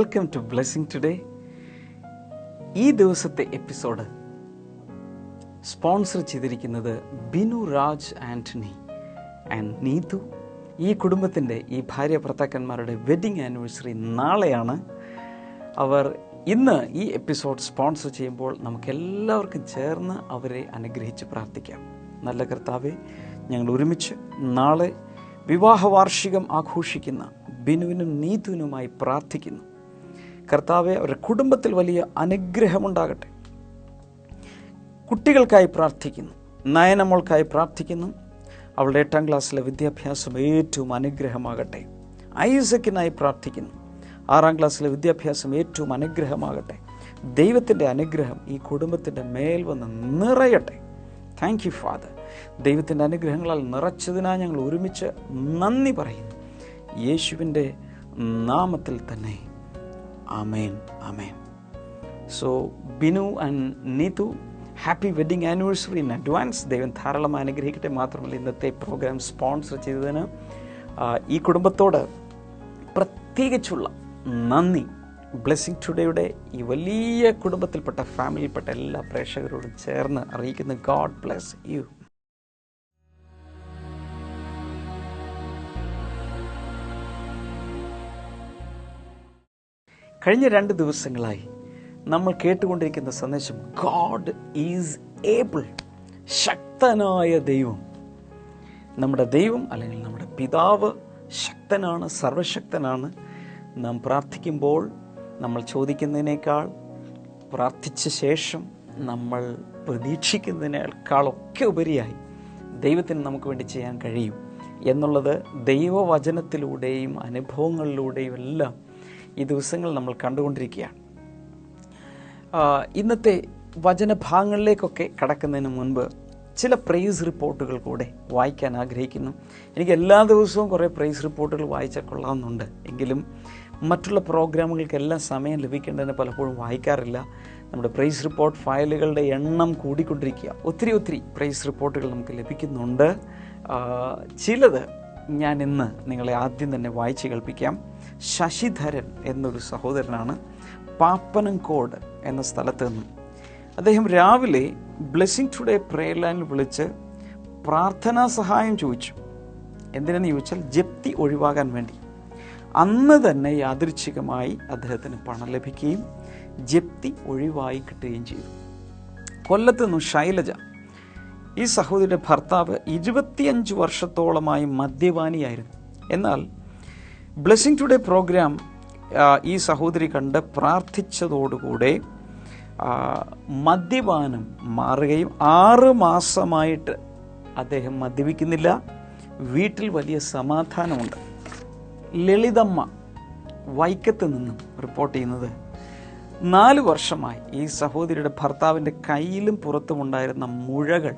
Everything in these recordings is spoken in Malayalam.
Welcome to blessing today. ഈ ദിവസത്തെ എപ്പിസോഡ് സ്പോൺസർ ചെയ്തിരിക്കുന്നത് ബിനു രാജ് ആൻ്റണി ആൻഡ് നീതു. ഈ കുടുംബത്തിൻ്റെ, ഈ ഭാര്യ ഭർത്താക്കന്മാരുടെ വെഡ്ഡിങ് ആനിവേഴ്സറി നാളെയാണ്. അവർ ഇന്ന് ഈ എപ്പിസോഡ് സ്പോൺസർ ചെയ്യുമ്പോൾ നമുക്കെല്ലാവർക്കും ചേർന്ന് അവരെ അനുഗ്രഹിച്ച് പ്രാർത്ഥിക്കാം. നല്ല കർത്താവേ, ഞങ്ങൾ ഒരുമിച്ച് നാളെ വിവാഹ വാർഷികം ആഘോഷിക്കുന്ന ബിനുവിനും നീതുവിനുമായി പ്രാർത്ഥിക്കുന്നു. കർത്താവെ, അവരുടെ കുടുംബത്തിൽ വലിയ അനുഗ്രഹമുണ്ടാകട്ടെ. കുട്ടികൾക്കായി പ്രാർത്ഥിക്കുന്നു. നയനമോൾക്കായി പ്രാർത്ഥിക്കുന്നു. അവളുടെ 8ാം ക്ലാസ്സിലെ വിദ്യാഭ്യാസം ഏറ്റവും അനുഗ്രഹമാകട്ടെ. ഐസക്കിനായി പ്രാർത്ഥിക്കുന്നു. 6ാം ക്ലാസ്സിലെ വിദ്യാഭ്യാസം ഏറ്റവും അനുഗ്രഹമാകട്ടെ. ദൈവത്തിൻ്റെ അനുഗ്രഹം ഈ കുടുംബത്തിൻ്റെ മേൽ വന്ന് നിറയട്ടെ. Thank you father. ദൈവത്തിൻ്റെ അനുഗ്രഹങ്ങളാൽ നിറച്ചതിനായി ഞങ്ങൾ ഒരുമിച്ച് നന്ദി പറയുന്നു. യേശുവിൻ്റെ നാമത്തിൽ തന്നെ. ആമേൻ, ആമേൻ. So Binu and Neethu, happy wedding anniversary in advance. ദൈവം ധാരാളമായി അനുഗ്രഹിക്കട്ടെ. മാത്രമല്ല, ഇന്നത്തെ പ്രോഗ്രാം സ്പോൺസർ ചെയ്തതിന് ഈ കുടുംബത്തോട് പ്രത്യേകിച്ചുള്ള നന്ദി ബ്ലെസ്സിങ് ടുഡേയുടെ ഈ വലിയ കുടുംബത്തിൽപ്പെട്ട ഫാമിലിയിൽപ്പെട്ട എല്ലാ പ്രേക്ഷകരോടും ചേർന്ന് അറിയിക്കുന്നു. God bless U. കഴിഞ്ഞ 2 ദിവസങ്ങളായി നമ്മൾ കേട്ടുകൊണ്ടിരിക്കുന്ന സന്ദേശം ഗോഡ് ഈസ് ഏബിൾ. ശക്തനായ ദൈവം. നമ്മുടെ ദൈവം അല്ലെങ്കിൽ നമ്മുടെ പിതാവ് ശക്തനാണ്, സർവശക്തനാണ്. നാം പ്രാർത്ഥിക്കുമ്പോൾ നമ്മൾ ചോദിക്കുന്നതിനേക്കാൾ, പ്രാർത്ഥിച്ച ശേഷം നമ്മൾ പ്രതീക്ഷിക്കുന്നതിനേക്കാളൊക്കെ ഉപരിയായി ദൈവത്തിന് നമുക്ക് വേണ്ടി ചെയ്യാൻ കഴിയും എന്നുള്ളത് ദൈവവചനത്തിലൂടെയും അനുഭവങ്ങളിലൂടെയും എല്ലാം ഈ ദിവസങ്ങൾ നമ്മൾ കണ്ടുകൊണ്ടിരിക്കുകയാണ്. ഇന്നത്തെ വചനഭാഗങ്ങളിലേക്കൊക്കെ കടക്കുന്നതിന് മുൻപ് ചില പ്രൈസ് റിപ്പോർട്ടുകൾ കൂടെ വായിക്കാൻ ആഗ്രഹിക്കുന്നു. എനിക്ക് എല്ലാ ദിവസവും കുറേ പ്രൈസ് റിപ്പോർട്ടുകൾ വായിച്ചാൽ കൊള്ളാമെന്നുണ്ട്. എങ്കിലും മറ്റുള്ള പ്രോഗ്രാമുകൾക്കെല്ലാം സമയം ലഭിക്കേണ്ടതിന് പലപ്പോഴും വായിക്കാറില്ല. നമ്മുടെ പ്രൈസ് റിപ്പോർട്ട് ഫയലുകളുടെ എണ്ണം കൂടിക്കൊണ്ടിരിക്കുക. ഒത്തിരി പ്രൈസ് റിപ്പോർട്ടുകൾ നമുക്ക് ലഭിക്കുന്നുണ്ട്. ചിലത് ഞാൻ ഇന്ന് നിങ്ങളെ ആദ്യം തന്നെ വായിച്ച് കേൾപ്പിക്കാം. ശശിധരൻ എന്നൊരു സഹോദരനാണ് പാപ്പനംകോട് എന്ന സ്ഥലത്ത് നിന്നും. അദ്ദേഹം രാവിലെ ബ്ലെസ്സിങ് ടുഡേ പ്രേയർ ലൈനിൽ വിളിച്ച് പ്രാർത്ഥനാ സഹായം ചോദിച്ചു. എന്തിനെന്ന് ചോദിച്ചാൽ ജപ്തി ഒഴിവാകാൻ വേണ്ടി. അന്ന് തന്നെ യാദൃച്ഛികമായി അദ്ദേഹത്തിന് പണം ലഭിക്കുകയും ജപ്തി ഒഴിവായി കിട്ടുകയും ചെയ്തു. കൊല്ലത്ത് നിന്നും ശൈലജ, ഈ സഹോദരിയുടെ ഭർത്താവ് 25 വർഷത്തോളമായി മദ്യപാനിയായിരുന്നു. എന്നാൽ ബ്ലെസ്സിങ് ടുഡേ പ്രോഗ്രാം ഈ സഹോദരി കണ്ട് പ്രാർത്ഥിച്ചതോടുകൂടെ മദ്യപാനം മാറുകയും 6 മാസമായിട്ട് അദ്ദേഹം മദ്യപിക്കുന്നില്ല. വീട്ടിൽ വലിയ സമാധാനമുണ്ട്. ലളിതമ്മ വൈക്കത്ത് നിന്നും റിപ്പോർട്ട് ചെയ്യുന്നത് 4 വർഷമായി ഈ സഹോദരിയുടെ ഭർത്താവിൻ്റെ കയ്യിലും പുറത്തുമുണ്ടായിരുന്ന മുഴകൾ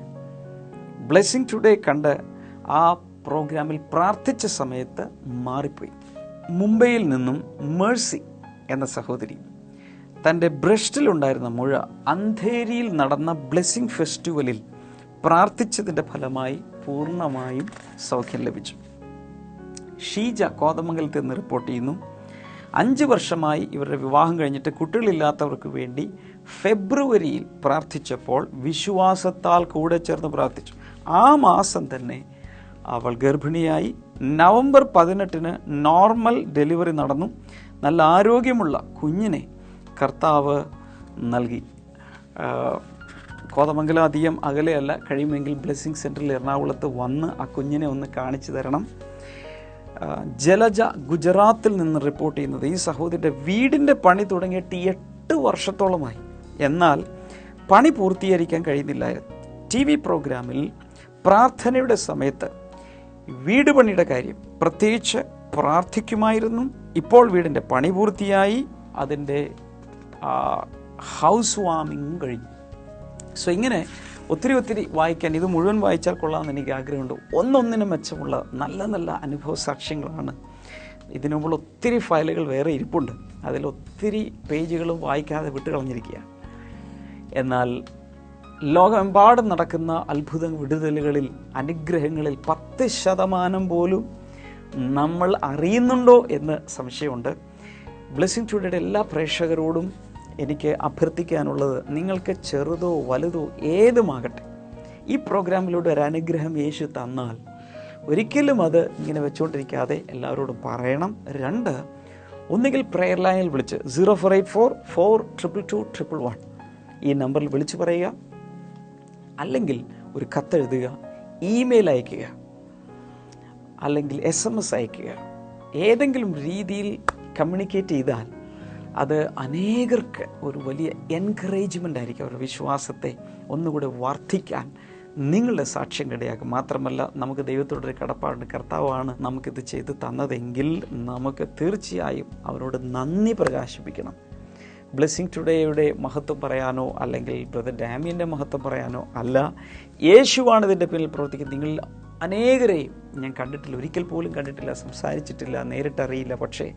ബ്ലെസ്സിങ് ടുഡേ കണ്ട് ആ പ്രോഗ്രാമിൽ പ്രാർത്ഥിച്ച സമയത്ത് മാറിപ്പോയി. മുംബൈയിൽ നിന്നും മേഴ്സി എന്ന സഹോദരി തൻ്റെ ബ്രസ്റ്റിലുണ്ടായിരുന്ന മുഴ അന്ധേരിയിൽ നടന്ന ബ്ലെസ്സിങ് ഫെസ്റ്റിവലിൽ പ്രാർത്ഥിച്ചതിൻ്റെ ഫലമായി പൂർണ്ണമായും സൗഖ്യം ലഭിച്ചു. ഷീജ കോതമംഗലത്ത് നിന്ന് റിപ്പോർട്ട് ചെയ്യുന്നു. 5 വർഷമായി ഇവരുടെ വിവാഹം കഴിഞ്ഞിട്ട് കുട്ടികളില്ലാത്തവർക്ക് വേണ്ടി ഫെബ്രുവരിയിൽ പ്രാർത്ഥിച്ചപ്പോൾ വിശ്വാസത്താൽ കൂടെ ചേർന്ന് പ്രാർത്ഥിച്ചു. ആ മാസം തന്നെ അവൾ ഗർഭിണിയായി. നവംബർ 18 നോർമൽ ഡെലിവറി നടന്നു. നല്ല ആരോഗ്യമുള്ള കുഞ്ഞിനെ കർത്താവ് നൽകി. കോതമംഗലം അധികം അകലെയല്ല. കഴിയുമെങ്കിൽ ബ്ലെസ്സിങ് സെൻറ്ററിൽ എറണാകുളത്ത് വന്ന് ആ കുഞ്ഞിനെ ഒന്ന് കാണിച്ചു തരണം. ജലജ ഗുജറാത്തിൽ നിന്ന് റിപ്പോർട്ട് ചെയ്യുന്നത് ഈ സഹോദരിയുടെ വീടിൻ്റെ പണി തുടങ്ങിയിട്ട് 8 വർഷത്തോളമായി. എന്നാൽ പണി പൂർത്തീകരിക്കാൻ കഴിയുന്നില്ലായിരുന്നു. TV പ്രോഗ്രാമിൽ പ്രാർത്ഥനയുടെ സമയത്ത് വീട് പണിയുടെ കാര്യം പ്രത്യേകിച്ച് പ്രാർത്ഥിക്കുമായിരുന്നു. ഇപ്പോൾ വീടിൻ്റെ പണി പൂർത്തിയായി. അതിൻ്റെ ഹൗസ് വാമിങ്ങും കഴിഞ്ഞു. സോ ഇങ്ങനെ ഒത്തിരി വായിക്കാൻ, ഇത് മുഴുവൻ വായിച്ചാൽ കൊള്ളാമെന്ന് എനിക്ക് ആഗ്രഹമുണ്ട്. ഒന്നൊന്നിനും മെച്ചമുള്ള നല്ല അനുഭവ സാക്ഷ്യങ്ങളാണ്. ഇതിനു മുമ്പ് ഒത്തിരി ഫയലുകൾ വേറെ ഇരിപ്പുണ്ട്. അതിലൊത്തിരി പേജുകളും വായിക്കാതെ വിട്ടുകളഞ്ഞിരിക്കുകയാണ്. എന്നാൽ ലോകമെമ്പാടും നടക്കുന്ന അത്ഭുത വിടുതലുകളിൽ, അനുഗ്രഹങ്ങളിൽ 10% പോലും നമ്മൾ അറിയുന്നുണ്ടോ എന്ന് സംശയമുണ്ട്. ബ്ലെസ്സിംഗ് ടുഡേയുടെ എല്ലാ പ്രേക്ഷകരോടും എനിക്ക് അഭ്യർത്ഥിക്കാനുള്ളത്, നിങ്ങൾക്ക് ചെറുതോ വലുതോ ഏതുമാകട്ടെ, ഈ പ്രോഗ്രാമിലൂടെ ഒരു അനുഗ്രഹം യേശു തന്നാൽ ഒരിക്കലും അത് ഇങ്ങനെ വെച്ചുകൊണ്ടിരിക്കാതെ എല്ലാവരോടും പറയണം. 2, ഒന്നുകിൽ പ്രെയർ ലൈനിൽ വിളിച്ച് 0484422211 ഈ നമ്പറിൽ വിളിച്ച് പറയുക, അല്ലെങ്കിൽ ഒരു കത്തെഴുതുക, ഇമെയിൽ അയയ്ക്കുക, അല്ലെങ്കിൽ SMS അയയ്ക്കുക. ഏതെങ്കിലും രീതിയിൽ കമ്മ്യൂണിക്കേറ്റ് ചെയ്താൽ അത് അനേകർക്ക് ഒരു വലിയ എൻകറേജ്മെൻ്റ് ആയിരിക്കും. അവരുടെ വിശ്വാസത്തെ ഒന്നുകൂടെ വർദ്ധിക്കാൻ നിങ്ങളുടെ സാക്ഷ്യം ഇടയാക്കും. മാത്രമല്ല, നമുക്ക് ദൈവത്തോടൊരു കടപ്പാടുണ്ട്. കർത്താവാണ് നമുക്കിത് ചെയ്ത് തന്നതെങ്കിൽ നമുക്ക് തീർച്ചയായും അവരോട് നന്ദി പ്രകാശിപ്പിക്കണം. ബ്ലെസ്സിംഗ് ടുഡേയുടെ മഹത്വം പറയാനോ അല്ലെങ്കിൽ ബ്രദർ ഡാമിയൻ്റെ മഹത്വം പറയാനോ അല്ല, യേശുവാണ് ഇതിൻ്റെ പിന്നിൽ പ്രവർത്തിക്കുന്നത്. നിങ്ങൾ അനേകരെയും ഞാൻ കണ്ടിട്ടില്ല, ഒരിക്കൽ പോലും കണ്ടിട്ടില്ല, സംസാരിച്ചിട്ടില്ല, നേരിട്ടറിയില്ല. പക്ഷേ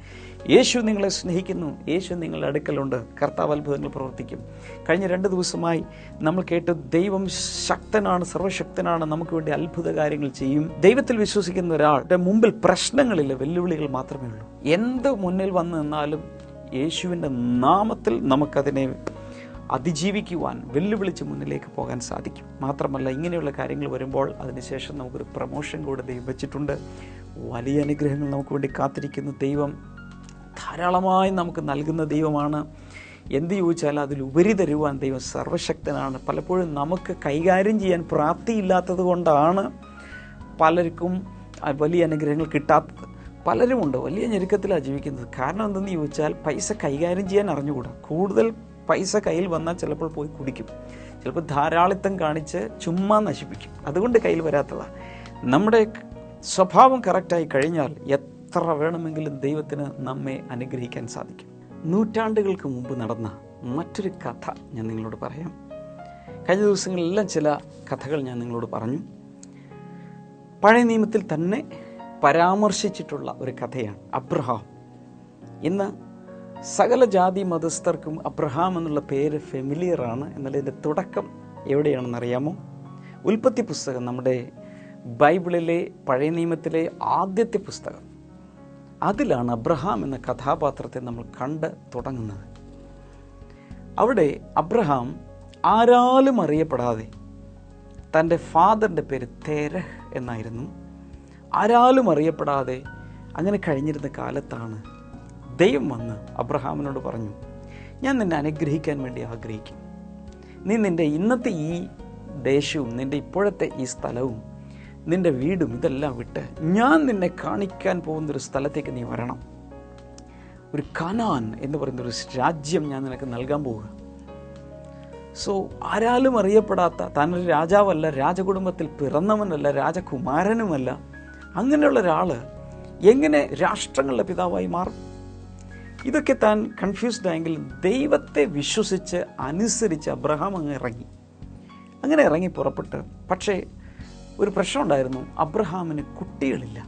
യേശു നിങ്ങളെ സ്നേഹിക്കുന്നു, യേശു നിങ്ങളുടെ അടുക്കലുണ്ട്. കർത്താവ് അത്ഭുതങ്ങൾ പ്രവർത്തിക്കും. കഴിഞ്ഞ 2 ദിവസമായി നമ്മൾ കേട്ട് ദൈവം ശക്തനാണ്, സർവശക്തനാണ്, നമുക്ക് വേണ്ടി അത്ഭുത കാര്യങ്ങൾ ചെയ്യും. ദൈവത്തിൽ വിശ്വസിക്കുന്ന ഒരാളുടെ മുമ്പിൽ പ്രശ്നങ്ങളില്ല, വെല്ലുവിളികൾ മാത്രമേ ഉള്ളൂ. എന്ത് മുന്നിൽ വന്നു നിന്നാലും യേശുവിൻ്റെ നാമത്തിൽ നമുക്കതിനെ അതിജീവിക്കുവാൻ, വെല്ലുവിളിച്ച് മുന്നിലേക്ക് പോകാൻ സാധിക്കും. മാത്രമല്ല, ഇങ്ങനെയുള്ള കാര്യങ്ങൾ വരുമ്പോൾ അതിനുശേഷം നമുക്കൊരു പ്രമോഷൻ കൂടെ ദൈവം വെച്ചിട്ടുണ്ട്. വലിയ അനുഗ്രഹങ്ങൾ നമുക്ക് വേണ്ടി കാത്തിരിക്കുന്ന ദൈവം ധാരാളമായി നമുക്ക് നൽകുന്ന ദൈവമാണ്. എന്ത് ചോദിച്ചാൽ അതിലുപരി തരുവാൻ ദൈവം സർവശക്തനാണ്. പലപ്പോഴും നമുക്ക് കൈകാര്യം ചെയ്യാൻ പ്രാപ്തിയില്ലാത്തത് കൊണ്ടാണ് പലർക്കും വലിയ അനുഗ്രഹങ്ങൾ കിട്ടാത്തത്. പലരുമുണ്ട് വലിയ ഞെരുക്കത്തിലാണ് ജീവിക്കുന്നത്. കാരണം എന്തെന്ന് ചോദിച്ചാൽ പൈസ കൈകാര്യം ചെയ്യാൻ അറിഞ്ഞുകൂടാ. കൂടുതൽ പൈസ കയ്യിൽ വന്നാൽ ചിലപ്പോൾ പോയി കുടിക്കും, ചിലപ്പോൾ ധാരാളിത്തം കാണിച്ച് ചുമ്മാ നശിപ്പിക്കും. അതുകൊണ്ട് കയ്യിൽ വരാത്തതാണ്. നമ്മുടെ സ്വഭാവം കറക്റ്റായി കഴിഞ്ഞാൽ എത്ര വേണമെങ്കിലും ദൈവത്തിന് നമ്മെ അനുഗ്രഹിക്കാൻ സാധിക്കും. നൂറ്റാണ്ടുകൾക്ക് മുമ്പ് നടന്ന മറ്റൊരു കഥ ഞാൻ നിങ്ങളോട് പറയാം. കഴിഞ്ഞ ദിവസങ്ങളിലെല്ലാം ചില കഥകൾ ഞാൻ നിങ്ങളോട് പറഞ്ഞു. പഴയ നിയമത്തിൽ തന്നെ പരാമർശിച്ചിട്ടുള്ള ഒരു കഥയാണ് അബ്രഹാം. ഇന്ന് സകല ജാതി മതസ്ഥർക്കും അബ്രഹാം എന്നുള്ള പേര് ഫെമിലിയറാണ്. എന്നാൽ ഇതിൻ്റെ തുടക്കം എവിടെയാണെന്നറിയാമോ? ഉൽപ്പത്തി പുസ്തകം, നമ്മുടെ ബൈബിളിലെ പഴയ നിയമത്തിലെ ആദ്യത്തെ പുസ്തകം. അതിലാണ് അബ്രഹാം എന്ന കഥാപാത്രത്തെ നമ്മൾ കണ്ട് തുടങ്ങുന്നത്. അവിടെ അബ്രഹാം ആരാലും അറിയപ്പെടാതെ, തൻ്റെ ഫാദറിൻ്റെ പേര് തേരഹ് എന്നായിരുന്നു, ആരാലും അറിയപ്പെടാതെ അങ്ങനെ കഴിഞ്ഞിരുന്ന കാലത്താണ് ദൈവം വന്ന് അബ്രഹാമിനോട് പറഞ്ഞു, ഞാൻ നിന്നെ അനുഗ്രഹിക്കാൻ വേണ്ടി ആഗ്രഹിക്കും. നീ നിൻ്റെ ഇന്നത്തെ ഈ ദേശവും നിൻ്റെ ഇപ്പോഴത്തെ ഈ സ്ഥലവും നിൻ്റെ വീടും ഇതെല്ലാം വിട്ട് ഞാൻ നിന്നെ കാണിക്കാൻ പോകുന്നൊരു സ്ഥലത്തേക്ക് നീ വരണം. ഒരു കനാൻ എന്ന് പറയുന്നൊരു രാജ്യം ഞാൻ നിനക്ക് നൽകാൻ പോവുക. സോ ആരാലും അറിയപ്പെടാത്ത, താനൊരു രാജാവല്ല, രാജകുടുംബത്തിൽ പിറന്നവനല്ല, രാജകുമാരനുമല്ല, അങ്ങനെയുള്ള ഒരാൾ എങ്ങനെ രാഷ്ട്രങ്ങളുടെ പിതാവായി മാറും? ഇതൊക്കെ താൻ കൺഫ്യൂസ്ഡ് ആയെങ്കിൽ ദൈവത്തെ വിശ്വസിച്ച് അനുസരിച്ച് അബ്രഹാം അങ്ങനെ ഇറങ്ങി പുറപ്പെട്ട്. പക്ഷേ ഒരു പ്രശ്നമുണ്ടായിരുന്നു, അബ്രഹാമിന് കുട്ടികളില്ല.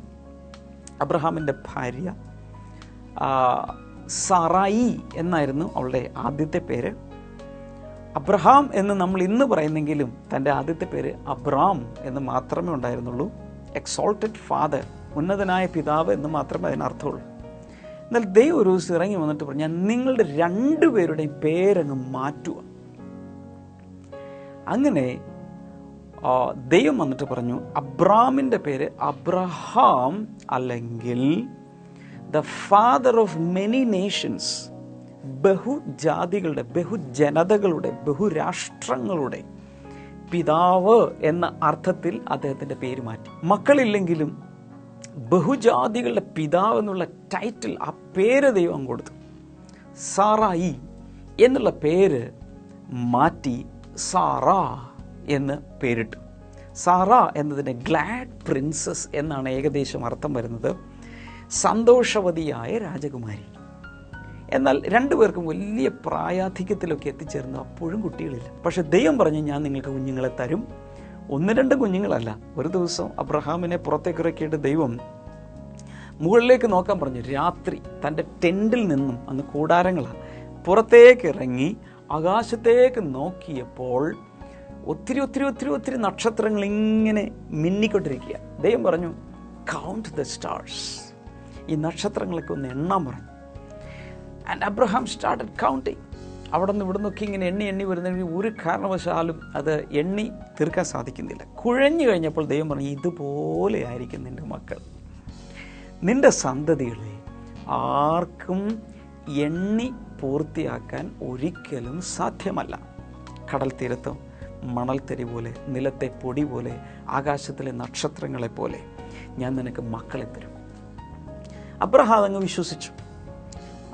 അബ്രഹാമിൻ്റെ ഭാര്യ സാറായി എന്നായിരുന്നു അവളുടെ ആദ്യത്തെ പേര്. അബ്രഹാം എന്ന് നമ്മൾ ഇന്ന് പറയുന്നെങ്കിലും തൻ്റെ ആദ്യത്തെ പേര് അബ്രാം എന്ന് മാത്രമേ ഉണ്ടായിരുന്നുള്ളൂ. എക്സോൾട്ടഡ് ഫാദർ, ഉന്നതനായ പിതാവ് എന്ന് മാത്രമേ അതിനർത്ഥമുള്ളൂ. എന്നാൽ ദൈവം ഒരു ദിവസം ഇറങ്ങി വന്നിട്ട് പറഞ്ഞു, ഞാൻ നിങ്ങളുടെ 2 പേരുടെയും പേരങ്ങ് മാറ്റുക. അങ്ങനെ ദൈവം വന്നിട്ട് പറഞ്ഞു, അബ്രാമിൻ്റെ പേര് അബ്രഹാം അല്ലെങ്കിൽ the father of many nations, ബഹുജാതികളുടെ, ബഹുജനതകളുടെ, ബഹുരാഷ്ട്രങ്ങളുടെ പിതാവ് എന്ന അർത്ഥത്തിൽ അദ്ദേഹത്തിൻ്റെ പേര് മാറ്റി. മക്കളില്ലെങ്കിലും ബഹുജാതികളുടെ പിതാവ് എന്നുള്ള ടൈറ്റിൽ, ആ പേര് ദൈവം കൊടുത്തു. സാറായി എന്നുള്ള പേര് മാറ്റി സാറാ എന്ന് പേരിട്ടു. സാറ എന്നതിന് ഗ്ലാഡ് പ്രിൻസസ് എന്നാണ് ഏകദേശം അർത്ഥം വരുന്നത്, സന്തോഷവതിയായ രാജകുമാരി. എന്നാൽ 2 പേർക്കും വലിയ പ്രായാധിക്യത്തിലൊക്കെ എത്തിച്ചേർന്നു. അപ്പോഴും കുട്ടികളില്ല. പക്ഷെ ദൈവം പറഞ്ഞു, ഞാൻ നിങ്ങൾക്ക് കുഞ്ഞുങ്ങളെ തരും. 1-2 കുഞ്ഞുങ്ങളല്ല. ഒരു ദിവസം അബ്രഹാമിനെ പുറത്തേക്കിറക്കിയിട്ട് ദൈവം മുകളിലേക്ക് നോക്കാൻ പറഞ്ഞു. രാത്രി തൻ്റെ ടെൻറ്റിൽ നിന്നും, അന്ന് കൂടാരങ്ങളാണ്, പുറത്തേക്ക് ഇറങ്ങി ആകാശത്തേക്ക് നോക്കിയപ്പോൾ ഒത്തിരി നക്ഷത്രങ്ങൾ ഇങ്ങനെ മിന്നിക്കൊണ്ടിരിക്കുക. ദൈവം പറഞ്ഞു, കൗണ്ട് ദ സ്റ്റാർസ്, ഈ നക്ഷത്രങ്ങളൊക്കെ ഒന്ന് എണ്ണാൻ പറഞ്ഞു. And Abraham started counting. അവിടെ നിന്ന് ഇവിടെ നിന്നൊക്കെ ഇങ്ങനെ എണ്ണി വരുന്നെങ്കിൽ ഒരു കാരണവശാലും അത് എണ്ണി തീർക്കാൻ സാധിക്കുന്നില്ല. കുഴഞ്ഞു കഴിഞ്ഞപ്പോൾ ദൈവം പറഞ്ഞു, ഇതുപോലെ ആയിരിക്കും നിൻ്റെ മക്കൾ, നിൻ്റെ സന്തതികളെ ആർക്കും എണ്ണി പൂർത്തിയാക്കാൻ ഒരിക്കലും സാധ്യമല്ല. കടൽ തീരത്തും മണൽത്തരി പോലെ, നിലത്തെ പൊടി പോലെ, ആകാശത്തിലെ നക്ഷത്രങ്ങളെപ്പോലെ ഞാൻ നിനക്ക് മക്കളെ തരും. അബ്രഹാം അങ്ങ് വിശ്വസിച്ചു.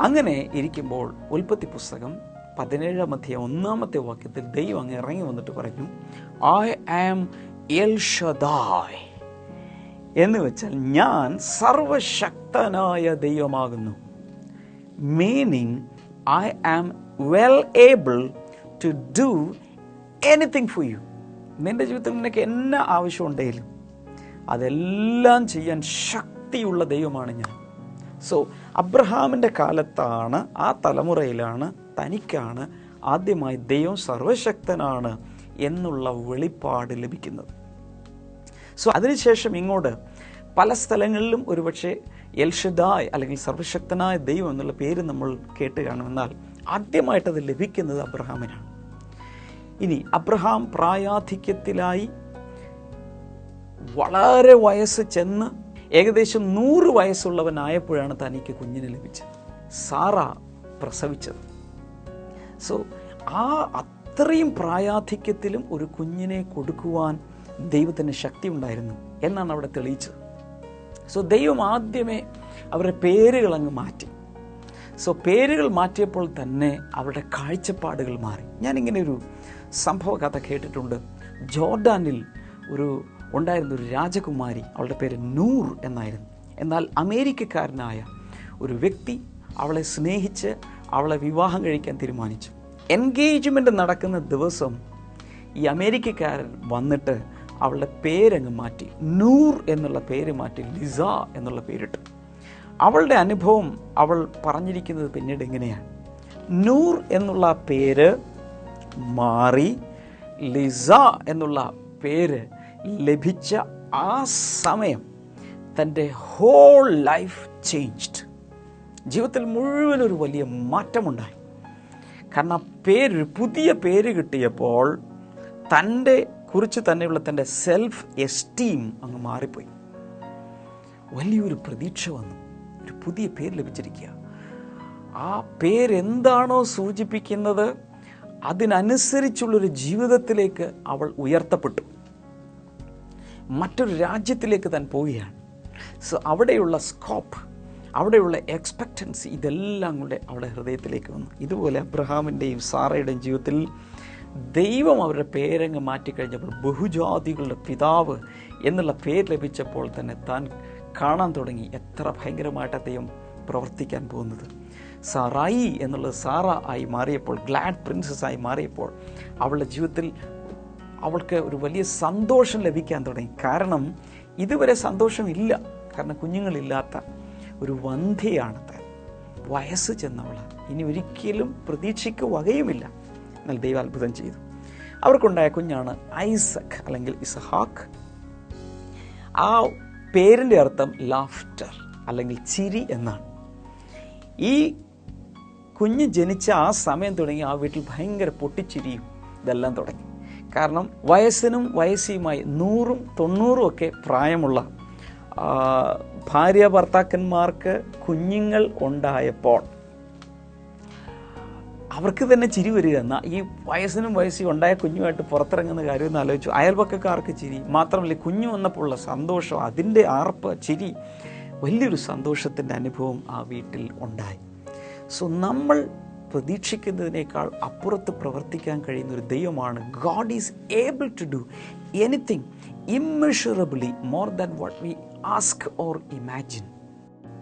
അങ്ങനെ ഇരിക്കുമ്പോൾ ഉൽപ്പത്തി പുസ്തകം 17-ാം അധ്യായം 1-ാമത്തെ വാക്യത്തിൽ ദൈവം അങ്ങ് ഇറങ്ങി വന്നിട്ട് പറഞ്ഞു, ഐ ആം എൽ ഷദായ്, എന്ന് വെച്ചാൽ ഞാൻ സർവശക്തനായ ദൈവമാകുന്നു. Meaning I am well able to do anything for you. നിൻ്റെ ജീവിതത്തിൽ നിനക്ക് എന്നാ ആവശ്യമുണ്ടെങ്കിലും അതെല്ലാം ചെയ്യാൻ ശക്തിയുള്ള ദൈവമാണ് ഞാൻ. സോ അബ്രഹാമിൻ്റെ കാലത്താണ്, ആ തലമുറയിലാണ്, തനിക്കാണ് ആദ്യമായി ദൈവം സർവശക്തനാണ് എന്നുള്ള വെളിപ്പാട് ലഭിക്കുന്നത്. സോ അതിനുശേഷം ഇങ്ങോട്ട് പല സ്ഥലങ്ങളിലും ഒരുപക്ഷെ എൽ ഷദായ് അല്ലെങ്കിൽ സർവശക്തനായ ദൈവം എന്നുള്ള പേര് നമ്മൾ കേട്ട് കാണുമെന്നാൽ ആദ്യമായിട്ടത് ലഭിക്കുന്നത് അബ്രഹാമിനാണ്. ഇനി അബ്രഹാം പ്രായാധിക്യത്തിലായി വളരെ വയസ്സ് ചെന്ന് ഏകദേശം 100 വയസ്സുള്ളവനായപ്പോഴാണ് തനിക്ക് കുഞ്ഞിനെ ലഭിച്ചത്, സാറ പ്രസവിച്ചത്. സോ ആ അത്രയും പ്രായാധിക്യത്തിലും ഒരു കുഞ്ഞിനെ കൊടുക്കുവാൻ ദൈവത്തിന് ശക്തി ഉണ്ടായിരുന്നു എന്നാണ് അവിടെ തെളിയിച്ചത്. സോ ദൈവം ആദ്യമേ അവരുടെ പേരുകൾ അങ്ങ് മാറ്റി. സോ പേരുകൾ മാറ്റിയപ്പോൾ തന്നെ അവരുടെ കാഴ്ചപ്പാടുകൾ മാറി. ഞാനിങ്ങനെ ഒരു സംഭവ കഥ കേട്ടിട്ടുണ്ട്. ജോർഡാനിൽ ഉണ്ടായിരുന്ന ഒരു രാജകുമാരി, അവളുടെ പേര് നൂർ എന്നായിരുന്നു. എന്നാൽ അമേരിക്കക്കാരനായ ഒരു വ്യക്തി അവളെ സ്നേഹിച്ച് അവളെ വിവാഹം കഴിക്കാൻ തീരുമാനിച്ചു. എൻഗേജ്മെൻ്റ് നടക്കുന്ന ദിവസം ഈ അമേരിക്കക്കാരൻ വന്നിട്ട് അവളുടെ പേരങ്ങ് മാറ്റി, നൂർ എന്നുള്ള പേര് മാറ്റി ലിസ എന്നുള്ള പേരിട്ടു. അവളുടെ അനുഭവം അവൾ പറഞ്ഞിരിക്കുന്നത് പിന്നീട് എങ്ങനെയാണ്, നൂർ എന്നുള്ള പേര് മാറി ലിസ എന്നുള്ള പേര് ലഭിച്ച ആ സമയം തൻ്റെ ഹോൾ ലൈഫ് ചേഞ്ച്ഡ്. ജീവിതത്തിൽ മുഴുവൻ ഒരു വലിയ മാറ്റമുണ്ടായി. കാരണം ഒരു പുതിയ പേര് കിട്ടിയപ്പോൾ തൻ്റെ കുറിച്ച് തന്നെയുള്ള തൻ്റെ സെൽഫ് എസ്റ്റീം അങ്ങ് മാറിപ്പോയി. വലിയൊരു പ്രതീക്ഷ വന്നു, ഒരു പുതിയ പേര് ലഭിച്ചിരിക്കുക. ആ പേരെന്താണോ സൂചിപ്പിക്കുന്നത് അതിനനുസരിച്ചുള്ളൊരു ജീവിതത്തിലേക്ക് അവൾ ഉയർത്തപ്പെട്ടു. മറ്റൊരു രാജ്യത്തിലേക്ക് താൻ പോവുകയാണ്. സോ അവിടെയുള്ള സ്കോപ്പ്, അവിടെയുള്ള എക്സ്പെക്റ്റൻസി, ഇതെല്ലാം കൂടെ അവളുടെ ഹൃദയത്തിലേക്ക് വന്നു. ഇതുപോലെ അബ്രഹാമിൻ്റെയും സാറയുടെയും ജീവിതത്തിൽ ദൈവം അവരുടെ പേരങ്ങ് മാറ്റിക്കഴിഞ്ഞപ്പോൾ, ബഹുജാതികളുടെ പിതാവ് എന്നുള്ള പേര് ലഭിച്ചപ്പോൾ തന്നെ താൻ കാണാൻ തുടങ്ങി എത്ര ഭയങ്കരമായിട്ട് ദൈവം പ്രവർത്തിക്കാൻ പോകുന്നത്. സാറായി എന്നുള്ളത് സാറ ആയി മാറിയപ്പോൾ, ഗ്ലാഡ് പ്രിൻസസ് ആയി മാറിയപ്പോൾ അവളുടെ ജീവിതത്തിൽ അവൾക്ക് ഒരു വലിയ സന്തോഷം ലഭിക്കാൻ തുടങ്ങി. കാരണം ഇതുവരെ സന്തോഷമില്ല, കാരണം കുഞ്ഞുങ്ങളില്ലാത്ത ഒരു വന്ധ്യയാണ് താൻ, വയസ്സ് ചെന്നവൾ, ഇനി ഒരിക്കലും പ്രതീക്ഷയ്ക്ക് വകയുമില്ല. എന്നാൽ ദൈവം അത്ഭുതം ചെയ്തു. അവർക്കുണ്ടായ കുഞ്ഞാണ് ഐസക് അല്ലെങ്കിൽ ഇസഹാക്ക്. ആ പേരിൻ്റെ അർത്ഥം ലാഫ്റ്റർ അല്ലെങ്കിൽ ചിരി എന്നാണ്. ഈ കുഞ്ഞ് ജനിച്ച ആ സമയം തുടങ്ങി ആ വീട്ടിൽ ഭയങ്കര പൊട്ടിച്ചിരിയും ഇതെല്ലാം തുടങ്ങി. കാരണം വയസ്സിനും വയസ്സിയുമായി 100ഉം 90ഉം ഒക്കെ പ്രായമുള്ള ഭാര്യ ഭർത്താക്കന്മാർക്ക് കുഞ്ഞുങ്ങൾ ഉണ്ടായപ്പോൾ അവർക്ക് തന്നെ ചിരി വരിക. എന്നാൽ ഈ വയസ്സിനും വയസ്സിയും ഉണ്ടായ കുഞ്ഞുമായിട്ട് പുറത്തിറങ്ങുന്ന കാര്യം ഒന്ന് ആലോചിച്ചു. അയൽപക്കക്കാർക്ക് ചിരി മാത്രമല്ല, കുഞ്ഞു വന്നപ്പോഴുള്ള സന്തോഷം, അതിൻ്റെ ആർപ്പ്, ചിരി, വലിയൊരു സന്തോഷത്തിൻ്റെ അനുഭവം ആ വീട്ടിൽ ഉണ്ടായി. സോ നമ്മൾ പ്രതീക്ഷിക്കുന്നതിനേക്കാൾ അപ്പുറത്ത് പ്രവർത്തിക്കാൻ കഴിയുന്ന ഒരു ദൈവമാണ്. God is able to do anything immeasurably more than what we ask or imagine.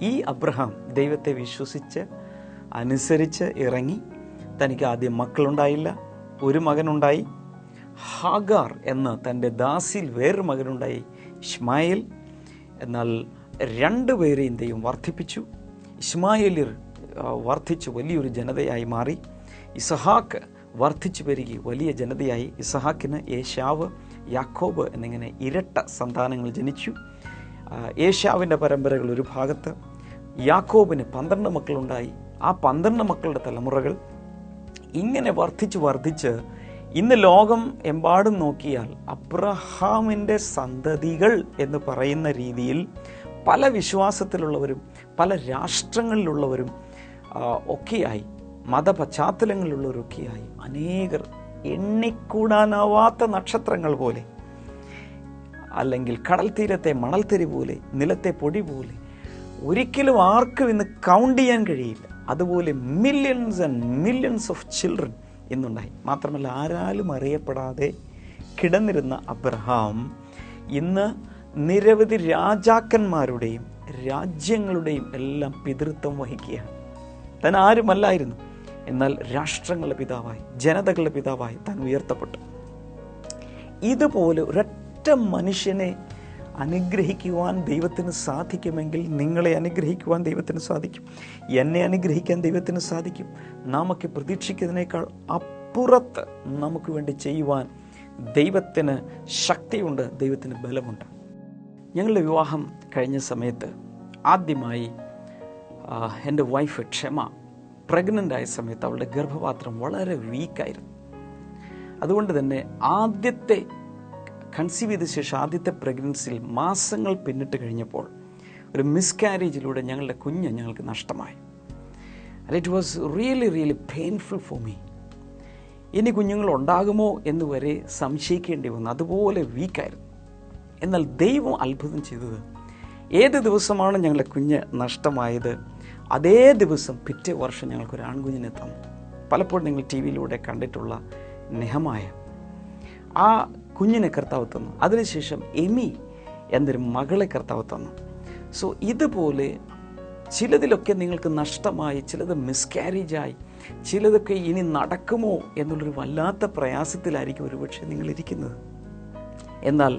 ഈ അബ്രഹാം ദൈവത്തെ വിശ്വസിച്ച് അനുസരിച്ച് ഇറങ്ങി. തനിക്ക് ആദ്യം മക്കളുണ്ടായില്ല, ഒരു മകനുണ്ടായി. ഹാഗാർ എന്ന തൻ്റെ ദാസിയിൽ വേറൊരു മകനുണ്ടായി, ഇസ്മായേൽ. എന്നാൽ 2 പേരെയും ദൈവം വർദ്ധിപ്പിച്ചു. ഇസ്മായേലിൽ വർദ്ധിച്ച് വലിയൊരു ജനതയായി മാറി. ഇസഹാക്ക് വർദ്ധിച്ചു പെരുകി വലിയ ജനതയായി. ഇസഹാക്കിന് ഏശാവ്, യാക്കോബ് എന്നിങ്ങനെ ഇരട്ട സന്താനങ്ങൾ ജനിച്ചു. ഏശാവിൻ്റെ പരമ്പരകൾ ഒരു ഭാഗത്ത്, യാക്കോബിന് 12 മക്കളുണ്ടായി. ആ 12 മക്കളുടെ തലമുറകൾ ഇങ്ങനെ വർദ്ധിച്ച് ഇന്ന് ലോകം എമ്പാടും നോക്കിയാൽ അബ്രഹാമിൻ്റെ സന്തതികൾ എന്ന് പറയുന്ന രീതിയിൽ പല വിശ്വാസത്തിലുള്ളവരും പല രാഷ്ട്രങ്ങളിലുള്ളവരും ഒക്കെയായി, മതപശ്ചാത്തലങ്ങളിലുള്ളവരൊക്കെയായി അനേകർ എണ്ണിക്കൂടാനാവാത്ത നക്ഷത്രങ്ങൾ പോലെ, അല്ലെങ്കിൽ കടൽ തീരത്തെ മണൽത്തരി പോലെ, നിലത്തെ പൊടി പോലെ, ഒരിക്കലും ആർക്കും ഇന്ന് കൗണ്ട് ചെയ്യാൻ കഴിയില്ല. അതുപോലെ millions and millions of children ഇന്നുണ്ടായി. മാത്രമല്ല, ആരാലും അറിയപ്പെടാതെ കിടന്നിരുന്ന അബ്രഹാം ഇന്ന് നിരവധി രാജാക്കന്മാരുടെയും രാജ്യങ്ങളുടെയും എല്ലാം പിതൃത്വം വഹിക്കുകയാണ്. താൻ ആരുമല്ലായിരുന്നു, എന്നാൽ രാഷ്ട്രങ്ങളുടെ പിതാവായി, ജനതകളുടെ പിതാവായി താൻ ഉയർത്തപ്പെട്ടു. ഇതുപോലെ ഒരൊറ്റ മനുഷ്യനെ അനുഗ്രഹിക്കുവാൻ ദൈവത്തിന് സാധിക്കുമെങ്കിൽ നിങ്ങളെ അനുഗ്രഹിക്കുവാൻ ദൈവത്തിന് സാധിക്കും, എന്നെ അനുഗ്രഹിക്കാൻ ദൈവത്തിന് സാധിക്കും. നാമൊക്കെ പ്രതീക്ഷിക്കുന്നതിനേക്കാൾ അപ്പുറത്ത് നമുക്ക് വേണ്ടി ചെയ്യുവാൻ ദൈവത്തിന് ശക്തിയുണ്ട്, ദൈവത്തിന് ബലമുണ്ട്. ഞങ്ങളുടെ വിവാഹം കഴിഞ്ഞ സമയത്ത് ആദ്യമായി എൻ്റെ വൈഫ് ക്ഷമ പ്രഗ്നൻ്റ് ആയ സമയത്ത് അവളുടെ ഗർഭപാത്രം വളരെ വീക്കായിരുന്നു. അതുകൊണ്ട് തന്നെ ആദ്യത്തെ കൺസീവ് ചെയ്ത ശേഷം ആദ്യത്തെ പ്രഗ്നൻസിയിൽ മാസങ്ങൾ പിന്നിട്ട് കഴിഞ്ഞപ്പോൾ ഒരു മിസ്കാരേജിലൂടെ ഞങ്ങളുടെ കുഞ്ഞ് ഞങ്ങൾക്ക് നഷ്ടമായി. And it was really painful for me. ഇനി കുഞ്ഞുങ്ങൾ ഉണ്ടാകുമോ എന്ന് വരെ സംശയിക്കേണ്ടി വന്നു, അതുപോലെ വീക്കായിരുന്നു. എന്നാൽ ദൈവം അത്ഭുതം ചെയ്തത്, ഏത് ദിവസമാണ് ഞങ്ങളുടെ കുഞ്ഞ് നഷ്ടമായത് അതേ ദിവസം പിറ്റേ വർഷം ഞങ്ങൾക്കൊരു ആൺകുഞ്ഞിനെ തന്നു. പലപ്പോഴും നിങ്ങൾ ടി വിയിലൂടെ കണ്ടിട്ടുള്ള നെഹമായ, ആ കുഞ്ഞിനെ കർത്താവ് തന്നു. അതിനുശേഷം എമി എന്നൊരു മകളെ കർത്താവ് തന്നു. സോ ഇതുപോലെ ചിലതിലൊക്കെ നിങ്ങൾക്ക് നഷ്ടമായി, ചിലത് മിസ്കാരേജായി, ചിലതൊക്കെ ഇനി നടക്കുമോ എന്നുള്ളൊരു വല്ലാത്ത പ്രയാസത്തിലായിരിക്കും ഒരുപക്ഷെ നിങ്ങളിരിക്കുന്നത്. എന്നാൽ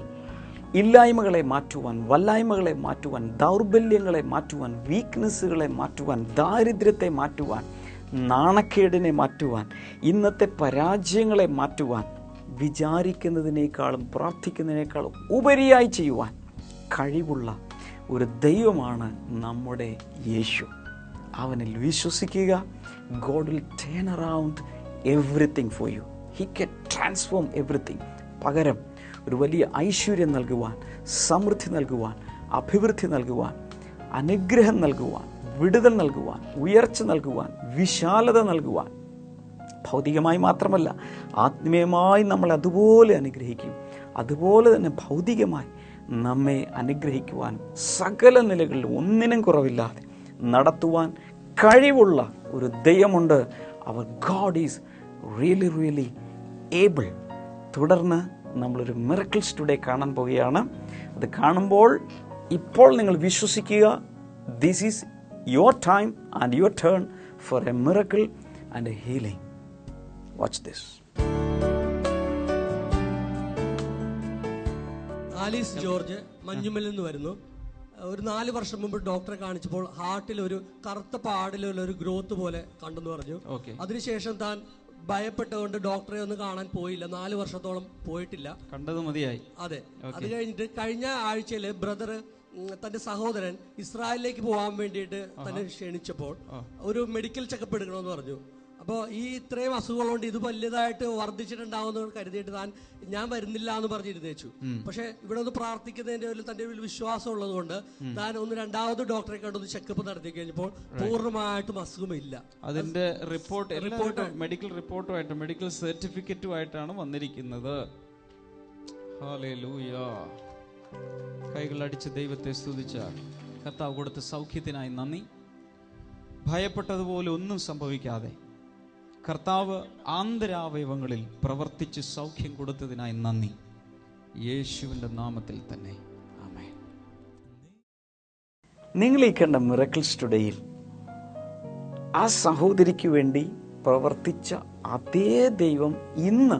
ഇല്ലായ്മകളെ മാറ്റുവാൻ, വല്ലായ്മകളെ മാറ്റുവാൻ, ദൗർബല്യങ്ങളെ മാറ്റുവാൻ, വീക്ക്നെസ്സുകളെ മാറ്റുവാൻ, ദാരിദ്ര്യത്തെ മാറ്റുവാൻ, നാണക്കേടിനെ മാറ്റുവാൻ, ഇന്നത്തെ പരാജയങ്ങളെ മാറ്റുവാൻ, വിചാരിക്കുന്നതിനേക്കാളും പ്രാർത്ഥിക്കുന്നതിനേക്കാളും ഉപരിയായി ചെയ്യുവാൻ കഴിവുള്ള ഒരു ദൈവമാണ് നമ്മുടെ യേശു. അവനിൽ വിശ്വസിക്കുക. God will turn around everything for you. He can transform everything. പകരം ഒരു വലിയ ഐശ്വര്യം നൽകുവാൻ, സമൃദ്ധി നൽകുവാൻ, അഭിവൃദ്ധി നൽകുവാൻ, അനുഗ്രഹം നൽകുവാൻ, വിടുതൽ നൽകുവാൻ, ഉയർച്ച നൽകുവാൻ, വിശാലത നൽകുവാൻ, ഭൗതികമായി മാത്രമല്ല ആത്മീയമായി നമ്മളെ അതുപോലെ അനുഗ്രഹിക്കും. അതുപോലെ തന്നെ ഭൗതികമായി നമ്മെ അനുഗ്രഹിക്കുവാൻ സകല നിലകളിലും ഒന്നിനും കുറവില്ലാതെ നടത്തുവാൻ കഴിവുള്ള ഒരു ദൈവമുണ്ട്. അവർ ഗോഡ് ഈസ് റിയലി ഏബിൾ. തുടർന്ന് നമ്മളൊരു മിറക്കിൾസ് ടുഡേ കാണാൻ പോവുകയാണ്. അത് കാണുമ്പോൾ ഇപ്പോൾ നിങ്ങൾ വിശ്വസിക്കുക, this is your time and your turn for a miracle and a healing. Watch this. Alice George മഞ്ഞുമലിൽ നിന്ന് വരുന്നു. ഒരു 4 വർഷം മുമ്പ് ഡോക്ടറെ കാണിച്ചപ്പോൾ ഹാർട്ടിൽ ഒരു കറുത്ത പാടിലുള്ള ഒരു ഗ്രോത്ത് പോലെ കണ്ടെന്ന് പറഞ്ഞു. അതിനുശേഷം താൻ ഭയപ്പെട്ടുകൊണ്ട് ഡോക്ടറെ ഒന്ന് കാണാൻ പോയില്ല. 4 വർഷത്തോളം പോയിട്ടില്ല, കണ്ടത് മതിയായി. അതെ. അത് കഴിഞ്ഞിട്ട് കഴിഞ്ഞ ആഴ്ചയിൽ ബ്രദർ തന്റെ സഹോദരൻ ഇസ്രായേലിലേക്ക് പോകാൻ വേണ്ടിയിട്ട് തന്നെ ക്ഷണിച്ചപ്പോൾ ഒരു മെഡിക്കൽ ചെക്കപ്പ് എടുക്കണമെന്ന് പറഞ്ഞു. അപ്പോൾ ഈ ഇത്രയും അസുഖങ്ങളുണ്ട്, ഇത് വലിയതായിട്ട് വർദ്ധിച്ചിട്ടുണ്ടാവുമെന്ന് കരുതിയിട്ട് ഞാൻ വരുന്നില്ല എന്ന് പറഞ്ഞിരുന്നേച്ചു. പക്ഷെ ഇവിടെ ഒന്ന് പ്രാർത്ഥിക്കുന്നതിന്റെ പേരിൽ തന്റെ വിശ്വാസം ഉള്ളത് കൊണ്ട് താൻ രണ്ടാമത് ഡോക്ടറെ കണ്ടൊന്ന് ചെക്കപ്പ് നടത്തി കഴിഞ്ഞപ്പോൾ പൂർണ്ണമായിട്ടും അസുഖമില്ല. അതിന്റെ റിപ്പോർട്ട് മെഡിക്കൽ റിപ്പോർട്ടുമായിട്ട്, മെഡിക്കൽ സർട്ടിഫിക്കറ്റുമായിട്ടാണ് വന്നിരിക്കുന്നത്. ഹല്ലേലൂയ. കൈകളടിച്ച് ദൈവത്തെ സ്തുതിച്ചാൽ കർത്താവ് കൊടുത്ത സൗഖ്യത്തിനായി നന്ദി. ഭയപ്പെട്ടതുപോലെ ഒന്നും സംഭവിക്കാതെ കർത്താവ് ആന്തരാവയവങ്ങളിൽ പ്രവർത്തിച്ച് സൗഖ്യം കൊടുത്തതിനായി നന്ദി. യേശുവിൻ്റെ നാമത്തിൽ തന്നെ ആമേൻ. നിങ്ങൾ ഈ കണ്ട മിറക്കിൾസ് ടുഡേയിൽ ആ സഹോദരിക്ക് വേണ്ടി പ്രവർത്തിച്ച അതേ ദൈവം ഇന്ന്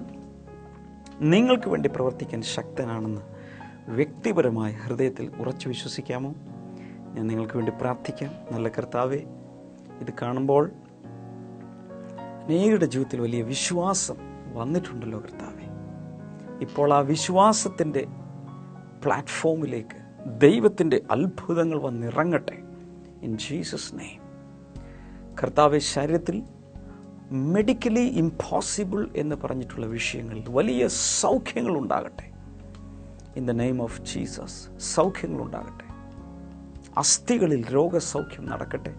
നിങ്ങൾക്ക് വേണ്ടി പ്രവർത്തിക്കാൻ ശക്തനാണെന്ന് വ്യക്തിപരമായ ഹൃദയത്തിൽ ഉറച്ചു വിശ്വസിക്കാമോ? ഞാൻ നിങ്ങൾക്ക് വേണ്ടി പ്രാർത്ഥിക്കാം. നല്ല കർത്താവേ, ഇത് കാണുമ്പോൾ അനേകരുടെ ജീവിതത്തിൽ വലിയ വിശ്വാസം വന്നിട്ടുണ്ടല്ലോ കർത്താവേ. ഇപ്പോൾ ആ വിശ്വാസത്തിൻ്റെ പ്ലാറ്റ്ഫോമിലേക്ക് ദൈവത്തിൻ്റെ അത്ഭുതങ്ങൾ വന്നിറങ്ങട്ടെ. In Jesus name. കർത്താവെ, ശരീരത്തിൽ മെഡിക്കലി ഇംപോസിബിൾ എന്ന് പറഞ്ഞിട്ടുള്ള വിഷയങ്ങളിൽ വലിയ സൗഖ്യങ്ങൾ ഉണ്ടാകട്ടെ. In the name of Jesus സൗഖ്യങ്ങൾ ഉണ്ടാകട്ടെ. അസ്ഥികളിൽ രോഗസൗഖ്യം നടക്കട്ടെ.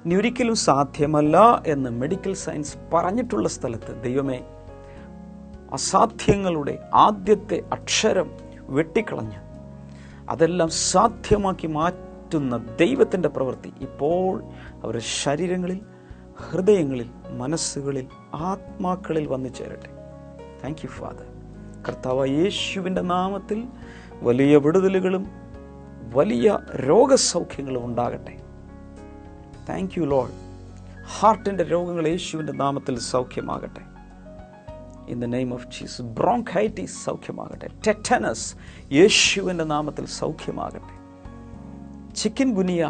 ഇനി ഒരിക്കലും സാധ്യമല്ല എന്ന് മെഡിക്കൽ സയൻസ് പറഞ്ഞിട്ടുള്ള സ്ഥലത്ത് ദൈവമേ, അസാധ്യങ്ങളുടെ ആദ്യത്തെ അക്ഷരം വെട്ടിക്കളഞ്ഞ് അതെല്ലാം സാധ്യമാക്കി മാറ്റുന്ന ദൈവത്തിൻ്റെ പ്രവൃത്തി ഇപ്പോൾ അവരുടെ ശരീരങ്ങളിൽ, ഹൃദയങ്ങളിൽ, മനസ്സുകളിൽ, ആത്മാക്കളിൽ വന്നു ചേരട്ടെ. Thank you father. കർത്താവ് യേശുവിൻ്റെ നാമത്തിൽ വലിയ വിടുതലുകളും വലിയ രോഗസൗഖ്യങ്ങളും ഉണ്ടാകട്ടെ. Thank you Lord. ഹാർട്ടിൻ്റെ രോഗങ്ങൾ യേശുവിൻ്റെ നാമത്തിൽ സൗഖ്യമാകട്ടെ. In the name of Jesus. Bronchitis സൗഖ്യമാകട്ടെ. ടെറ്റനസ് യേശുവിൻ്റെ നാമത്തിൽ സൗഖ്യമാകട്ടെ. ചിക്കൻ ഗുനിയ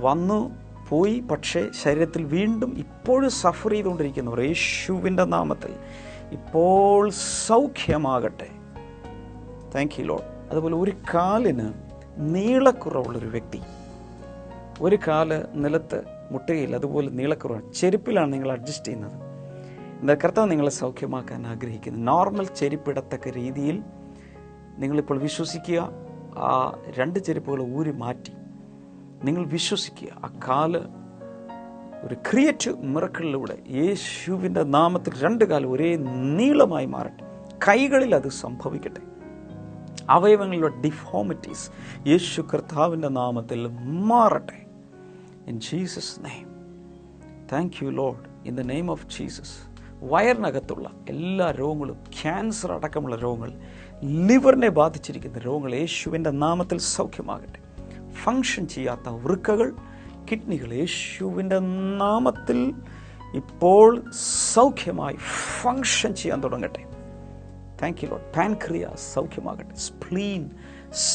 വന്നു പോയി, പക്ഷേ ശരീരത്തിൽ വീണ്ടും ഇപ്പോഴും സഫർ ചെയ്തുകൊണ്ടിരിക്കുന്നവർ യേശുവിൻ്റെ നാമത്തിൽ ഇപ്പോൾ സൗഖ്യമാകട്ടെ. Thank you Lord. അതുപോലെ ഒരു കാലിന് നീളക്കുറവുള്ളൊരു വ്യക്തി, ഒരു കാല് നിലത്ത് മുട്ടുകയില്ല, അതുപോലെ നീളക്കുറവാണ്. ചെരുപ്പിലാണ് നിങ്ങൾ അഡ്ജസ്റ്റ് ചെയ്യുന്നത്. എന്നാൽ കർത്താവ് നിങ്ങളെ സൗഖ്യമാക്കാൻ ആഗ്രഹിക്കുന്നു. നോർമൽ ചെരുപ്പിടത്തക്ക രീതിയിൽ നിങ്ങളിപ്പോൾ വിശ്വസിക്കുക. ആ 2 ചെരുപ്പുകൾ ഊരി മാറ്റി നിങ്ങൾ വിശ്വസിക്കുക. ആ കാല് ഒരു ക്രിയേറ്റീവ് മിറക്കിളിലൂടെ യേശുവിൻ്റെ നാമത്തിൽ 2 കാല് ഒരേ നീളമായി മാറട്ടെ. കൈകളിൽ അത് സംഭവിക്കട്ടെ. അവയവങ്ങളിലുള്ള ഡിഫോമിറ്റീസ് യേശു കർത്താവിൻ്റെ നാമത്തിൽ മാറട്ടെ. In Jesus name. Thank you Lord. In the name of Jesus. വയറിനകത്തുള്ള എല്ലാ രോഗങ്ങളും, ക്യാൻസർ അടക്കമുള്ള രോഗങ്ങൾ, ലിവറിനെ ബാധിച്ചിരിക്കുന്ന രോഗങ്ങൾ യേശുവിൻ്റെ നാമത്തിൽ സൗഖ്യമാകട്ടെ. ഫങ്ഷൻ ചെയ്യാത്ത വൃക്കകൾ, കിഡ്നികൾ യേശുവിൻ്റെ നാമത്തിൽ ഇപ്പോൾ സൗഖ്യമായി ഫങ്ഷൻ ചെയ്യാൻ തുടങ്ങട്ടെ. Thank you Lord. പാൻക്രിയാസ് സൗഖ്യമാകട്ടെ. സ്പ്ലീൻ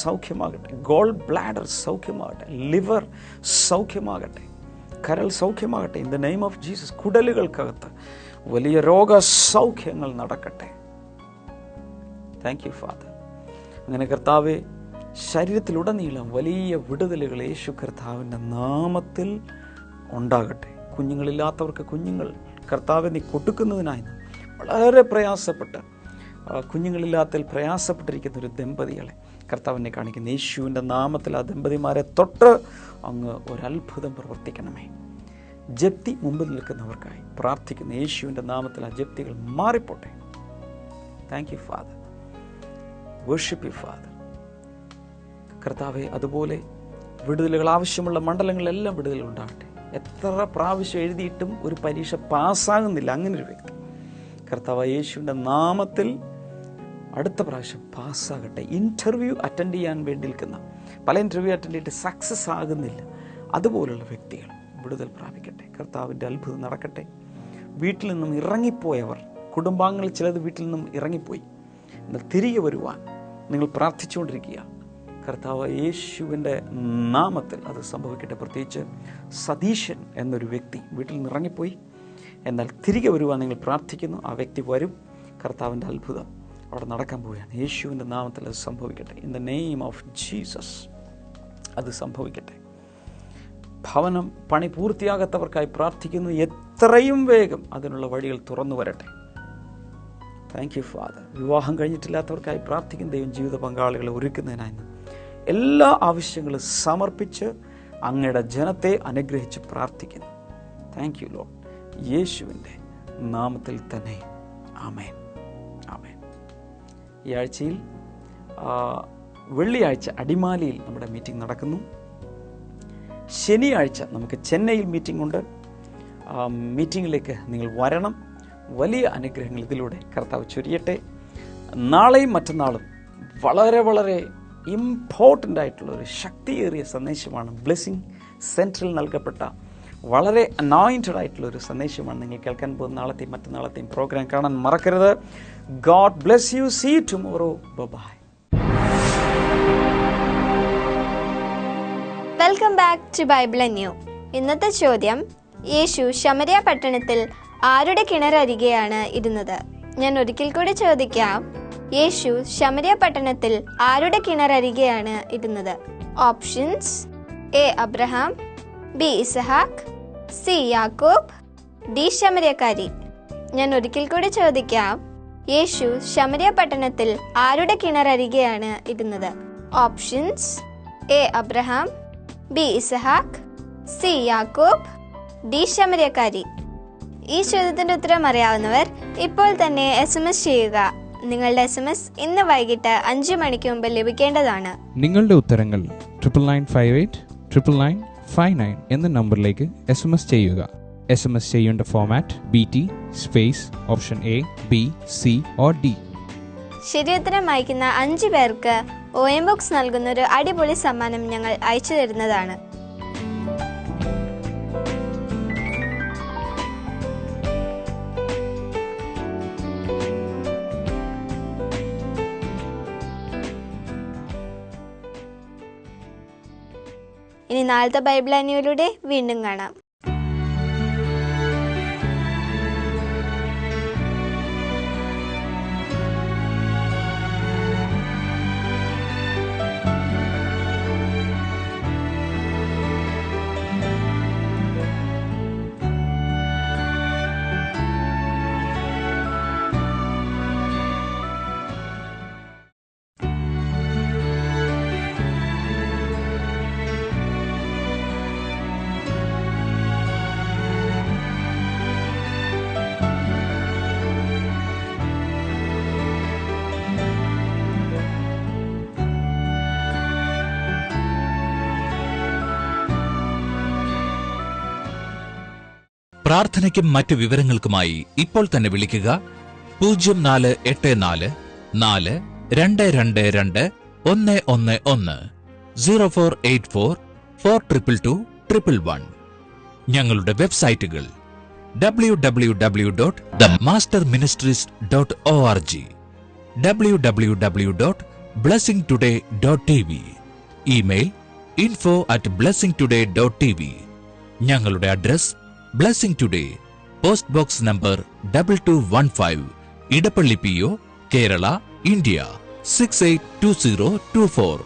സൗഖ്യമാകട്ടെ. ഗോൾ ബ്ലാഡർ സൗഖ്യമാകട്ടെ. ലിവർ സൗഖ്യമാകട്ടെ. കരൾ സൗഖ്യമാകട്ടെ. In the name of Jesus. കുടലുകൾക്കകത്ത് വലിയ രോഗസൗഖ്യങ്ങൾ നടക്കട്ടെ. Thank you Father. അങ്ങനെ കർത്താവെ, ശരീരത്തിലുടനീളം വലിയ വിടുതലുകൾ യേശു കർത്താവിൻ്റെ നാമത്തിൽ ഉണ്ടാകട്ടെ. കുഞ്ഞുങ്ങളില്ലാത്തവർക്ക് കുഞ്ഞുങ്ങൾ കർത്താവെ നീ കൊടുക്കുന്നതിനായി വളരെ പ്രയാസപ്പെട്ട് കുഞ്ഞുങ്ങളില്ലാത്തതിൽ പ്രയാസപ്പെട്ടിരിക്കുന്ന ഒരു ദമ്പതികളെ കർത്താവിനെ കാണിക്കുന്ന യേശുവിൻ്റെ നാമത്തിൽ ആ ദമ്പതിമാരെ തൊട്ട് അങ്ങ് ഒരത്ഭുതം പ്രവർത്തിക്കണമേ. ജപ്തി മുമ്പിൽ നിൽക്കുന്നവർക്കായി പ്രാർത്ഥിക്കുന്ന യേശുവിൻ്റെ നാമത്തിൽ ആ ജപ്തികൾ മാറിപ്പോട്ടെ. Thank you Father. Worship you Father. കർത്താവെ, അതുപോലെ വിടുതലുകൾ ആവശ്യമുള്ള മണ്ഡലങ്ങളിലെല്ലാം വിടുതൽ ഉണ്ടാകട്ടെ. എത്ര പ്രാവശ്യം എഴുതിയിട്ടും ഒരു പരീക്ഷ പാസ്സാകുന്നില്ല, അങ്ങനെ ഒരു വ്യക്തി കർത്താവ് യേശുവിൻ്റെ നാമത്തിൽ അടുത്ത പ്രാവശ്യം പാസ്സാകട്ടെ. ഇൻ്റർവ്യൂ അറ്റൻഡ് ചെയ്യാൻ വേണ്ടി നിൽക്കുന്ന, പല ഇൻ്റർവ്യൂ അറ്റൻഡ് ചെയ്തിട്ട് സക്സസ് ആകുന്നില്ല, അതുപോലുള്ള വ്യക്തികൾ വിടുതൽ പ്രാപിക്കട്ടെ. കർത്താവിൻ്റെ അത്ഭുതം നടക്കട്ടെ. വീട്ടിൽ നിന്നും ഇറങ്ങിപ്പോയവർ, കുടുംബാംഗങ്ങൾ ചിലത് വീട്ടിൽ നിന്നും ഇറങ്ങിപ്പോയി, എന്നാൽ തിരികെ വരുവാൻ നിങ്ങൾ പ്രാർത്ഥിച്ചുകൊണ്ടിരിക്കുക. കർത്താവ് യേശുവിൻ്റെ നാമത്തിൽ അത് സംഭവിക്കട്ടെ. പ്രത്യേകിച്ച് സതീശൻ എന്നൊരു വ്യക്തി വീട്ടിൽ നിന്ന് ഇറങ്ങിപ്പോയി, എന്നാൽ തിരികെ വരുവാൻ നിങ്ങൾ പ്രാർത്ഥിക്കുന്നു. ആ വ്യക്തി വരും. കർത്താവിൻ്റെ അത്ഭുതം അവിടെ നടക്കാൻ പോവുകയാണ്. യേശുവിൻ്റെ നാമത്തിൽ അത് സംഭവിക്കട്ടെ. In the name of Jesus അത് സംഭവിക്കട്ടെ. ഭവനം പണി പൂർത്തിയാകാത്തവർക്കായി പ്രാർത്ഥിക്കുന്നു. എത്രയും വേഗം അതിനുള്ള വഴികൾ തുറന്നു വരട്ടെ. Thank you father. വിവാഹം കഴിഞ്ഞിട്ടില്ലാത്തവർക്കായി പ്രാർത്ഥിക്കുന്ന ദൈവം ജീവിത പങ്കാളികളെ ഒരുക്കുന്നതിനായി എല്ലാ ആവശ്യങ്ങളും സമർപ്പിച്ച് അങ്ങയുടെ ജനത്തെ അനുഗ്രഹിച്ച് പ്രാർത്ഥിക്കുന്നു. Thank you Lord. യേശുവിൻ്റെ നാമത്തിൽ തന്നെ ആമേൻ, ആമേൻ. ഈ ആഴ്ചയിൽ വെള്ളിയാഴ്ച അടിമാലിയിൽ നമ്മുടെ മീറ്റിംഗ് നടക്കുന്നു. ശനിയാഴ്ച നമുക്ക് ചെന്നൈയിൽ മീറ്റിംഗ് ഉണ്ട്. മീറ്റിങ്ങിലേക്ക് നിങ്ങൾ വരണം. വലിയ അനുഗ്രഹങ്ങൾ ഇതിലൂടെ കർത്താവ് ചൊരിയട്ടെ. നാളെയും മറ്റന്നാളും വളരെ വളരെ ഇമ്പോർട്ടൻ്റ് ആയിട്ടുള്ള ഒരു ശക്തിയേറിയ സന്ദേശമാണ് ബ്ലെസ്സിങ് സെൻട്രൽ നൽകപ്പെട്ട വളരെ അനോയിൻറ്റഡ് ആയിട്ടുള്ള ഒരു സന്ദേശമാണ് നിങ്ങൾ കേൾക്കാൻ പോകുന്ന. നാളത്തെയും മറ്റന്നാളത്തെയും പ്രോഗ്രാം കാണാൻ മറക്കരുത്. God bless you. See you tomorrow. Bye. Welcome back to Bible new. ഇന്നത്തെ ചോദ്യം, യേശു ശമരിയ പട്ടണത്തിൽ ആരുടെ കിണറരികെയാണ് ഇരുന്നത്? ഞാൻ ഒരിക്കൽ കൂടി ചോദിക്കാം, യേശു ശമരിയ പട്ടണത്തിൽ ആരുടെ കിണറരികെയാണ് ഇരുന്നത്? Options: A Abraham, B Izahaak, C യാക്കോബ്, ഡി ശമര്യക്കാരി. ഞാൻ ഒരിക്കൽ കൂടി ചോദിക്കാം, യേശു ശമര്യ പട്ടണത്തിൽ ആരുടെ കിണറരികെയാണ് ഇരുന്നത്? Options: A Abraham, B Izahaak, C യാക്കോബ്, ഡി ശമര്യക്കാരി. ഈ ചോദ്യത്തിന്റെ ഉത്തരം അറിയാവുന്നവർ ഇപ്പോൾ തന്നെ SMS ചെയ്യുക. നിങ്ങളുടെ SMS ഇന്ന് വൈകിട്ട് 5 മണിക്ക് മുമ്പ് ലഭിക്കേണ്ടതാണ്. നിങ്ങളുടെ ഉത്തരങ്ങൾ 99589959 എന്ന നമ്പറിലേക്ക് SMS ചെയ്യുക. SMS ചെയ്യേണ്ട format BT space option A, B, C or D. ശരിയുത്തരം അയക്കുന്ന 5 പേർക്ക് OM ബോക്സ് നൽകുന്ന ഒരു അടിപൊളി സമ്മാനം ഞങ്ങൾ അയച്ചു തരുന്നതാണ്. ഇനി നാളത്തെ ബൈബിൾ അന്യൂയിലൂടെ വീണ്ടും കാണാം. പ്രാർത്ഥനയ്ക്കും മറ്റു വിവരങ്ങൾക്കുമായി ഇപ്പോൾ തന്നെ വിളിക്കുക 0484 4222 111 0484 422 ഞങ്ങളുടെ വെബ്സൈറ്റുകൾ www.themasterministries.org, www.blessingtoday.tv, ഇമെയിൽ info@blessingtoday.tv. ഞങ്ങളുടെ address blessing today, post box number 2215, Edappally PO, Kerala, India 682024.